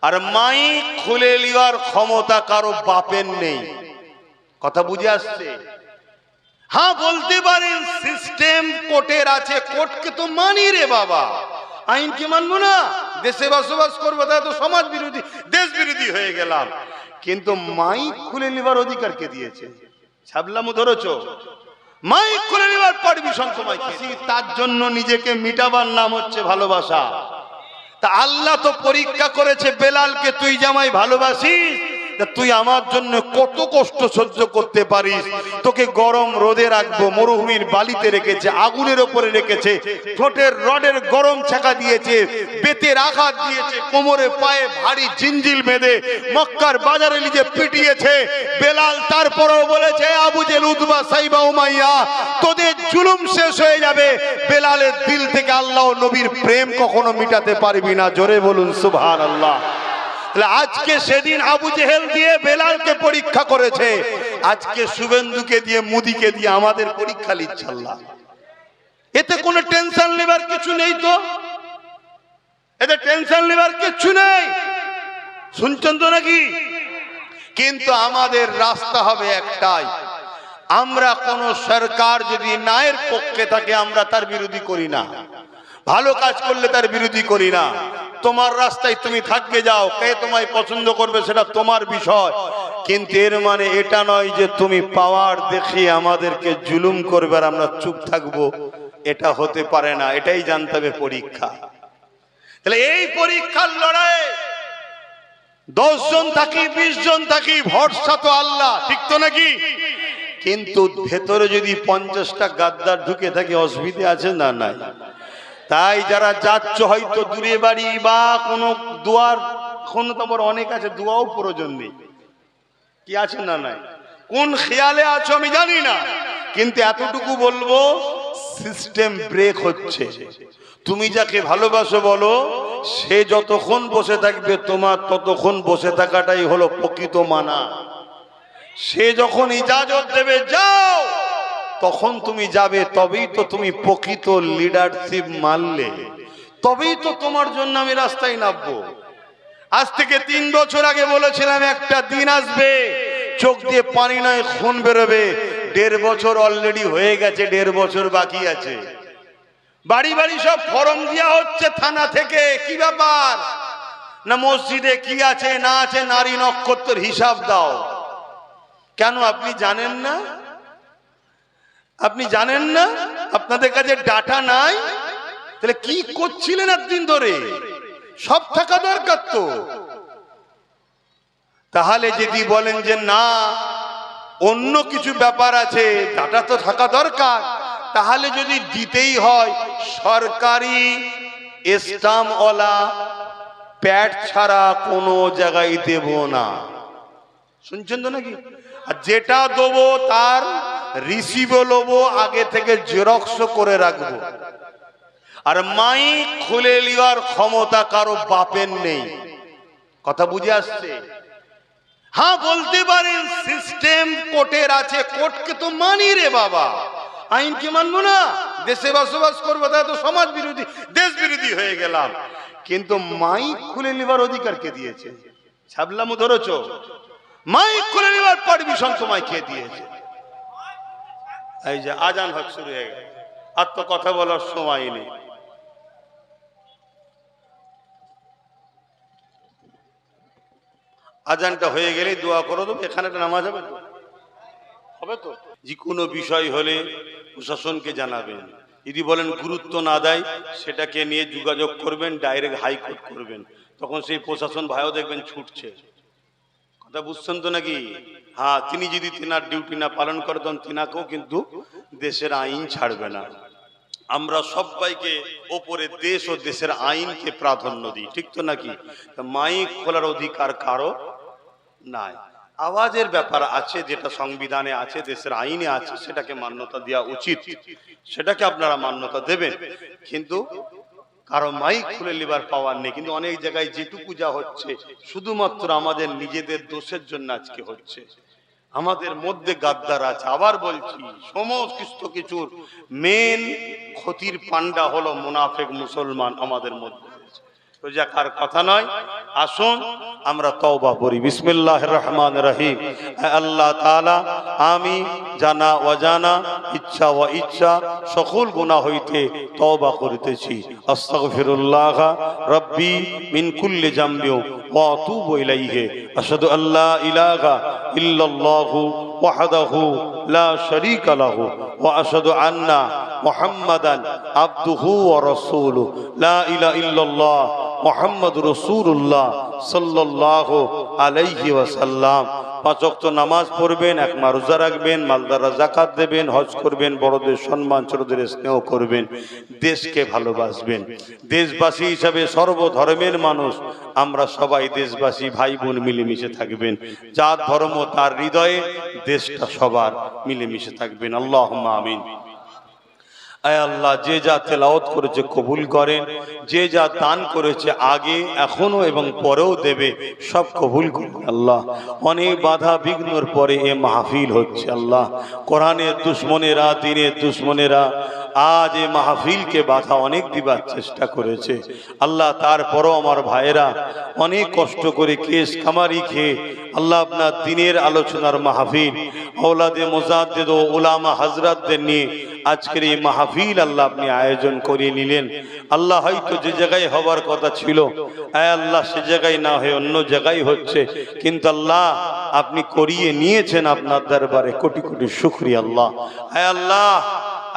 আর mic খুলে নেওয়ার ক্ষমতা কারো বাপের নেই। কথা বুঝে আসছে? হ্যাঁ বলতে পারেন সিস্টেম কোর্টের আছে, কোর্টকে তো মানি রে বাবা, আইনকে মানবো না? দেশে বসবাস করবো, তাহলে তো সমাজ বিরোধী, দেশ বিরোধী হয়ে গেলাম। কিন্তু মাইক খুলে নেবার অধিকার কে দিয়েছে? ছাবলামু ধরেছ? মাইক খুলে নেবার পারমিশন তোমায় কে? তার জন্য নিজেকে মিটাবার নাম হচ্ছে ভালোবাসা। তা আল্লাহ তো পরীক্ষা করেছে বেলালকে, তুই জামাই ভালোবাসিস, তুই আমার জন্য কত কষ্ট সহ্য করতে পারিস। তোকে গরম রোদে রাখবো, মরুভূমির বালিতে রেখেছে, আগুনের ওপরে রেখেছে, ঠোঁটের রডের গরম ছাকা দিয়েছে, বেতের আঘাত দিয়েছে, কোমরে পায়ে ভারী জিঞ্জিল বেঁধে মক্কার বাজারে নিজে পিটিয়েছে বেলাল। তারপরেও বলেছে Abu jail, Utba, Saiba, Umayya, তোদের জুলুম শেষ হয়ে যাবে, বেলালের দিল থেকে আল্লাহ ও নবীর প্রেম কখনো মিটাতে পারবি না। জোরে বলুন সুবহানাল্লাহ। আজকে সেদিন আবু জেহেল দিয়ে বেলালকে পরীক্ষা করেছে, আজকে শুভেন্দুকে দিয়ে, মোদিকে দিয়ে আমাদের পরীক্ষা নিচ্ছে আল্লাহ। এতে কোনো টেনশন নেবার কিছু নেই তো, এতে টেনশন নেবার কিছু নেই। শুনছেন তো নাকি? কিন্তু আমাদের রাস্তা হবে একটাই, আমরা কোন সরকার যদি ন্যায়ের পক্ষে থাকে আমরা তার বিরোধী করি না, ভালো কাজ করলে তার বিরোধী করি না। তোমার রাস্তায় তুমি থাকবে যাও, কে তোমায় পছন্দ করবে সেটা তোমার বিষয়, কিন্তু এর মানে এটা নয় যে তুমি পাওয়ার দেখিয়ে আমাদেরকে জুলুম করবে আর আমরা চুপ থাকবো। এটা হতে পারে না, এটাই জানতে হবে পরীক্ষা। তাহলে এই পরীক্ষার লড়াই 10 জন থাকি 20 জন থাকি, ভরসা তো আল্লাহ, ঠিক তো নাকি? কিন্তু ভেতরে যদি 50টা গাদ্দার ঢুকে থাকে অসুবিধা আছে না? নাই। তাই যারা যাচ্ছ হয়তো দূরে বাড়ি বা কোনো দুয়ার, এখন তো আবার অনেক আছে দুয়াও প্রয়োজন নেই, কি আছে না? নাই। কোন খেয়ালে আছো আমি জানি না, কিন্তু এতটুকু বলবো সিস্টেম ব্রেক হচ্ছে। তুমি যাকে ভালোবাসো বলো, সে যতক্ষণ বসে থাকবে তোমার ততক্ষণ বসে থাকাটাই হলো প্রকৃত মানা। সে যখন ইজাজত দেবে যাও, তখন তুমি যাবে, তবেই তো তুমি প্রকৃত লিডারশিপ মানলে, তবেই তো তোমার জন্য আমি রাস্তায় নামবো। আজ থেকে 3 বছর আগে বলেছিলাম একটা দিন আসবে চোখ দিয়ে পানি নয় খুন বেরোবে। 1.5 বছর অলরেডি হয়ে গেছে, 1.5 বছর বাকি আছে। বাড়ি বাড়ি সব ফর্ম দেওয়া হচ্ছে থানা থেকে, কি ব্যাপার না মসজিদে কি আছে না আছে, নারী নক্ষত্রের হিসাব দাও। কেন আপনি জানেন না? আপনি জানেন না? আপনাদের কাছে ডাটা নাই? তাহলে কি করছিলেন এতদিন ধরে? সব থাকা দরকার তো। তাহলে যদি বলেন যে না অন্য কিছু ব্যাপার আছে, ডাটা তো থাকা দরকার, তাহলে যদি দিতেই হয় সরকারি স্টাম্পওয়ালা প্যাড ছাড়া কোনো জায়গায় দেব না। শুনছেন তো নাকি? আর যেটা দেবো তার রিসিভও নেবো, আগে থেকে জেরক্স করে রাখবো। আর মাইক খুলে নেওয়ার ক্ষমতা কারো বাপের নেই। কথা বুঝে আসছে? হ্যাঁ বলতে পারেন সিস্টেম কোর্টের আছে, কোর্টকে তো মানি রে বাবা, আইনকে মানবো না? দেশে বসবাস করবো, তাহলে তো সমাজ বিরোধী, দেশ বিরোধী হয়ে গেলাম। কিন্তু মাইক খুলে নেবার অধিকার কে দিয়েছে? ছাবলামু ধরেছ? মাইক খুলে নেবার পারমিশন তোমায় কে দিয়েছে? এই যে আজান হক শুরু হয়ে গেছে, আর তো কথা বলার সময় নেই। আজানটা হয়ে গেলে দোয়া করে দেবো, এখানে নামাজ হবে তো, হবে তো। যে কোনো বিষয় হলে প্রশাসনকে জানাবেন, যদি বলেন গুরুত্ব না দেয় সেটাকে নিয়ে যোগাযোগ করবেন, ডাইরেক্ট হাইকোর্ট করবেন, তখন সেই প্রশাসন ভাইও দেখবেন ছুটছে। কথা বুঝছেন তো নাকি? হ্যাঁ, তিনি যদি তিনার ডিউটি না পালন করে তখন তিনাকেও কিন্তু দেশের আইন ছাড়বে না। আমরা সবাইকে ওপরে দেশ ও দেশের আইনকে প্রাধান্য দিই, ঠিক তো নাকি? মাইক খোলার অধিকার কারো নাই। আওয়াজের ব্যাপার আছে, যেটা সংবিধানে আছে, দেশের আইনে আছে, সেটাকে মান্যতা দেওয়া উচিত, সেটাকে আপনারা মান্যতা দেবেন। কিন্তু কারো মাইক খুলে নেবার পাওয়ার নেই। কিন্তু অনেক জায়গায় যেটুকু যা হচ্ছে শুধুমাত্র আমাদের নিজেদের দোষের জন্য আজকে হচ্ছে। আমাদের মধ্যে গাদ্দার আছে। আবার বলছি, সমস্ত কিছুর মেন ক্ষতির পান্ডা হলো মুনাফিক মুসলমান আমাদের মধ্যে। সোজাকার কথা নয়। আসুন আমরা তওবা করি। বিসমিল্লাহির রহমানির রহিম। আল্লাহ তাআলা, আমি জানা অজানা, ইচ্ছা ও ইচ্ছা সকল গুনাহ হইতে তওবা করিতেছি। আস্তাগফিরুল্লাহ রাব্বি মিন কুল্লি জামবি ওয়া আতুবু ইলাইহি। আশহাদু আল্লা ইলাহা ইল্লাল্লাহু ওয়াহদাহু লা শারীকা লাহু ওয়া আশহাদু আন্না মুহাম্মাদান আবদুহু ওয়া রাসূলুহু। লা ইলাহা ইল্লাল্লাহ মুহাম্মাদুর রাসূলুল্লাহ সাল্লাল্লাহু আলাইহি ওয়াসাল্লাম। 5 ওয়াক্ত নামাজ পড়বেন, এক মাস রোজা রাখবেন, মালদাররা যাকাত দেবেন, হজ করবেন, বড়দের সম্মান, ছোটদের স্নেহ করবেন, দেশকে ভালোবাসবেন। দেশবাসী হিসাবে সর্বধর্মের মানুষ আমরা সবাই দেশবাসী, ভাই বোন মিলেমিশে থাকবেন। যার ধর্ম তার হৃদয়ে, দেশটা সবার মিলেমিশে থাকবেন। আল্লাহুম্মা আমিন। আয় আল্লাহ, যে যা তেলাওয়াত করেছে কবুল করেন, যে যা দান করেছে আগে, এখনো এবং পরেও দেবে, সব কবুল করেন আল্লাহ। অনেক বাধা বিঘ্নর পরে এ মাহফিল হচ্ছে আল্লাহ। কোরআনের দুশ্মনেরা, দ্বীনের দুশ্মনেরা আজ এই মাহফিলকে বাধা অনেক দিবার চেষ্টা করেছে আল্লাহ। তারপরও আমার ভাইয়েরা অনেক কষ্ট করে কেস কামারি খেয়ে আল্লাহ আপনার দ্বীনের আলোচনার মাহফিল, আওলাদে মুজাদ্দিদ ও উলামা হযরতদের নিয়ে আজকের এই মাহফিল আল্লাহ আপনি আয়োজন করে নিলেন আল্লাহ। হয়তো যে জায়গায় হবার কথা ছিল, আয় আল্লাহ, সে জায়গায় না হয়ে অন্য জায়গায় হচ্ছে, কিন্তু আল্লাহ আপনি করিয়ে নিয়েছেন আপনার দরবারে কোটি কোটি শুকরিয়া আল্লাহ। আয় আল্লাহ,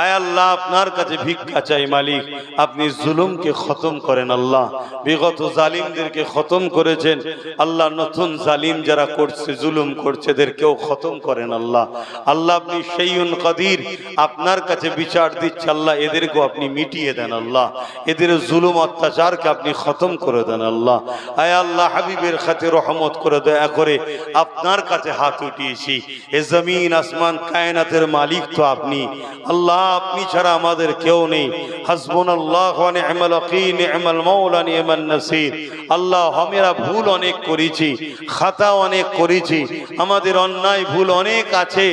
আয় আল্লাহ, আপনার কাছে ভিক্ষা চাই মালিক, আপনি জুলুমকে খতম করেন আল্লাহ। বিগত জালিমদেরকে খতম করেছেন আল্লাহ, নতুন জালিম যারা করছে, জুলুম করছে, এদেরকেও খতম করেন আল্লাহ। আল্লাহ আপনি শাইউন কাদির, আপনার কাছে বিচার দিচ্ছে আল্লাহ, এদেরকেও আপনি মিটিয়ে দেন আল্লাহ। এদের জুলুম অত্যাচারকে আপনি খতম করে দেন আল্লাহ। আয় আল্লাহ, হাবিবের খাতে রহমত করে দয়া করে আপনার কাছে হাত উঠিয়েছি। এ জমিন আসমান কায়নাতের মালিক তো আপনি আল্লাহ, আপনি ছাড়া আমাদের কেউ নেই। হাসবুনাল্লাহু ওয়া নি'মাল ওয়াকিল, নি'মাল মাওলা, নি'মান নাসির। আল্লাহ, আমরা ভুল অনেক করেছি, খাতা অনেক করেছি, আমাদের অন্যায় ভুল অনেক আছে,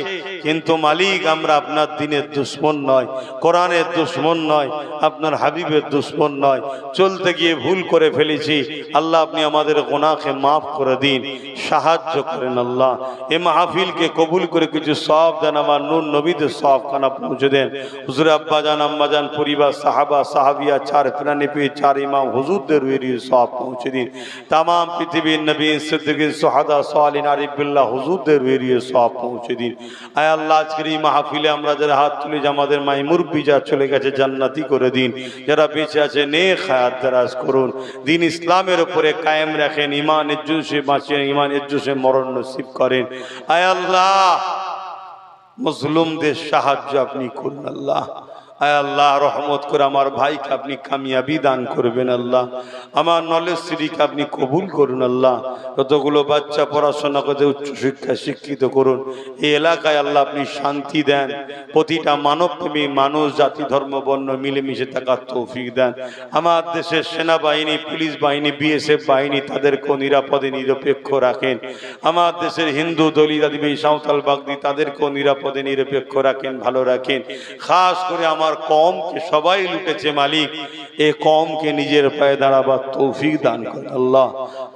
কিন্তু মালিক আমরা আপনার দ্বীনের দুশমন নয়, কোরআনের দুশমন নয়, আপনার হাবিবের দুশমন নয়। চলতে গিয়ে ভুল করে ফেলেছি আল্লাহ, আপনি আমাদের গুনাহকে মাফ করে দিন, সাহায্য করেন আল্লাহ। এই মাহফিলকে কবুল করে কিছু সওয়াব দেন, আমার নূর নবীদের সওয়াবখানা পৌঁছে দেন। হুজুর আব্বা জান, আম্মা জান, পরিবার, সাহাবা, সাহাবিয়া, 4 প্রাণী পেয়ে 4 ইমাম হুজুরদের রুহের সওয়াব পৌঁছে দিন। তাম পৃথিবীর নবী, সিদ্দিকিন, সুহাদা, সালিহিন, আরিফুল্লাহ হুজুরদের রুহের সওয়াব পৌঁছে দিন। আয় আল্লাহ, আজকের এই মাহফিলে আমরা যারা হাত তুলে, আমাদের মাই মুরব্বি যা চলে গেছে জান্নাতি করে দিন, যারা বেঁচে আছে নেক হায়াত দারাজ করুন, দ্বীন ইসলামের উপরে কায়েম রাখেন, ঈমানের জোশে বাঁচিয়ে, ঈমানের জোশে মরণ নসিব করেন। আয় আল্লাহ, মজলুমদের সাহায্য আপনি করুন আল্লাহ। আয় আল্লাহ, রহমত করে আমার ভাইকে আপনি কামিয়াবি দান করবেন আল্লাহ। আমার নলেজ সিরিকে আপনি কবুল করুন আল্লাহ। যতগুলো বাচ্চা পড়াশোনা করতে উচ্চশিক্ষায় শিক্ষিত করুন। এই এলাকায় আল্লাহ আপনি শান্তি দেন, প্রতিটা মানবপ্রেমী মানুষ, জাতি, ধর্ম, বর্ণ মিলেমিশে থাকার তৌফিক দেন। আমার দেশের সেনাবাহিনী, পুলিশ বাহিনী, বিএসএফ বাহিনী, তাদেরকেও নিরাপদে নিরপেক্ষ রাখেন। আমার দেশের হিন্দু, দলিত, আদিবাসী, সাঁওতাল, বাগদি, তাদেরকেও নিরাপদে নিরপেক্ষ রাখেন, ভালো রাখেন। খাস করে আমার কওমকে সবাই লুটেছে মালিক, এ কওমকে নিজের পায়ে দাঁড়াবার তৌফিক দান করেন আল্লাহ।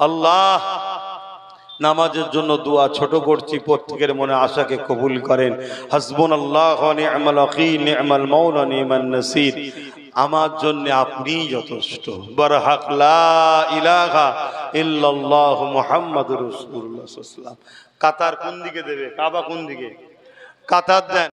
আল্লাহ, নামাজের জন্য দোয়া ছোট করছি, প্রত্যেকের মনে আশাকে কবুল করেন। হাসবুনাল্লাহু ওয়া নি'মাল ওয়াকিল, নি'মাল মাওলা, নি'মান নাসির। আমার জন্য আপনিই যথেষ্ট। বারহাক লা ইলাহা ইল্লাল্লাহু মুহাম্মাদুর রাসূলুল্লাহ সাল্লাল্লাহু আলাইহি ওয়াসাল্লাম। কাতার কোন দিকে দেবে? কাবা কোন দিকে? কাতার দেন।